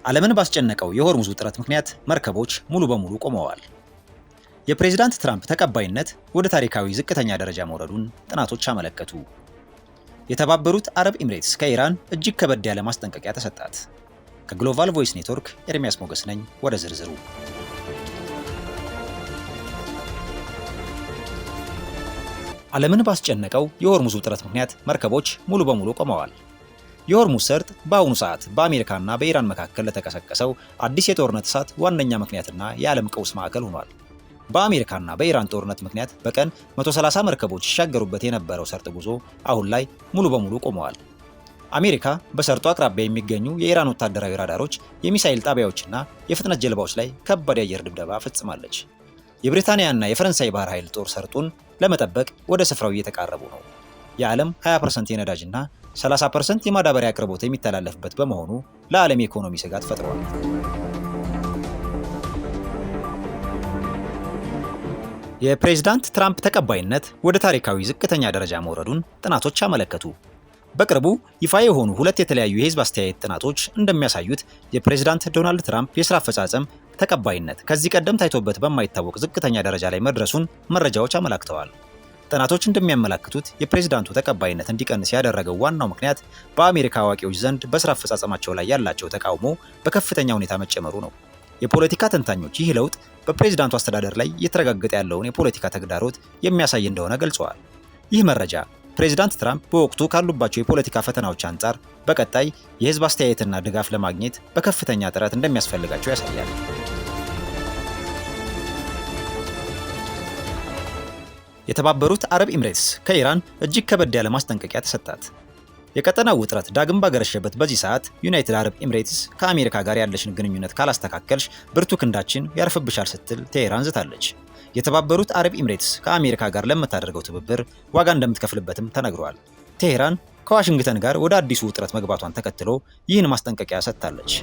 ዓለምን ባስጨነቀው የሆርሙዝ ውጥረት ምክንያት መርከቦች ሙሉ በሙሉ ቆመዋል። የፕሬዝዳንት ትራምፕ ተቀባይነት ወደ ታሪካዊ ዝቅተኛ ደረጃ መውረዱን ጥናቶች አመለከቱ። የተባበሩት አረብ ኤምሬትስ ከኢራን እጅግ ከበድ ያለ ማስጠንቀቂያ ተሰጣት። ከግሎባል ቮይስ ኔትወርክ ኤርሚያስ ሞገስ ነኝ። ወደ ዝርዝሩ። ዓለምን ባስጨነቀው የሆርሙዝ ውጥረት ምክንያት መርከቦች ሙሉ በሙሉ ቆመዋል። የሆርሙዝ ሰርጥ በአሁኑ ሰዓት በአሜሪካና በኢራን መካከል ለተቀሰቀሰው አዲስ የጦርነት እሳት ዋነኛ ምክንያትና የዓለም ቀውስ ማዕከል ሆኗል። በአሜሪካና በኢራን ጦርነት ምክንያት በቀን 130 መርከቦች ይሻገሩበት የነበረው ሰርጥ ጉዞ አሁን ላይ ሙሉ በሙሉ ቆመዋል። አሜሪካ በሰርጡ አቅራቢያ የሚገኙ የኢራን ወታደራዊ ራዳሮች፣ የሚሳኤል ጣቢያዎችና የፍጥነት ጀልባዎች ላይ ከባድ የአየር ድብደባ ፈጽማለች። የብሪታንያና የፈረንሳይ ባህር ኃይል ጦር ሰርጡን ለመጠበቅ ወደ ስፍራው እየተቃረቡ ነው። የዓለም 20% የነዳጅና 30% የማዳበሪያ አቅርቦት የሚተላለፍበት በመሆኑ ለዓለም የኢኮኖሚ ስጋት ፈጥሯል። የፕሬዝዳንት ትራምፕ ተቀባይነት ወደ ታሪካዊ ዝቅተኛ ደረጃ መውረዱን ጥናቶች አመለከቱ። በቅርቡ ይፋ የሆኑ ሁለት የተለያዩ የህዝብ አስተያየት ጥናቶች እንደሚያሳዩት የፕሬዝዳንት ዶናልድ ትራምፕ የሥራ አፈጻጸም ተቀባይነት ከዚህ ቀደም ታይቶበት በማይታወቅ ዝቅተኛ ደረጃ ላይ መድረሱን መረጃዎች አመላክተዋል። ጥናቶች እንደሚያመላክቱት የፕሬዝዳንቱ ተቀባይነት እንዲቀንስ ያደረገው ዋናው ምክንያት በአሜሪካ አዋቂዎች ዘንድ በሥራ አፈጻጸማቸው ላይ ያላቸው ተቃውሞ በከፍተኛ ሁኔታ መጨመሩ ነው። የፖለቲካ ተንታኞች ይህ ለውጥ በፕሬዝዳንቱ አስተዳደር ላይ እየተረጋገጠ ያለውን የፖለቲካ ተግዳሮት የሚያሳይ እንደሆነ ገልጸዋል። ይህ መረጃ ፕሬዝዳንት ትራምፕ በወቅቱ ካሉባቸው የፖለቲካ ፈተናዎች አንጻር በቀጣይ የህዝብ አስተያየትና ድጋፍ ለማግኘት በከፍተኛ ጥረት እንደሚያስፈልጋቸው ያሳያል። የተባበሩት አረብ ኤምሬትስ ከኢራን እጅግ ከበድ ያለ ማስጠንቀቂያ ተሰጣት። የቀጠናው ውጥረት ዳግም ባገረሸበት በዚህ ሰዓት ዩናይትድ አረብ ኤምሬትስ ከአሜሪካ ጋር ያለሽን ግንኙነት ካላስተካከልሽ ብርቱ ክንዳችን ያርፍብሻል ስትል ቴሄራን ዝታለች። የተባበሩት አረብ ኤምሬትስ ከአሜሪካ ጋር ለምታደርገው ትብብር ዋጋ እንደምትከፍልበትም ተነግሯል። ቴሄራን ከዋሽንግተን ጋር ወደ አዲሱ ውጥረት መግባቷን ተከትሎ ይህን ማስጠንቀቂያ ሰጥታለች።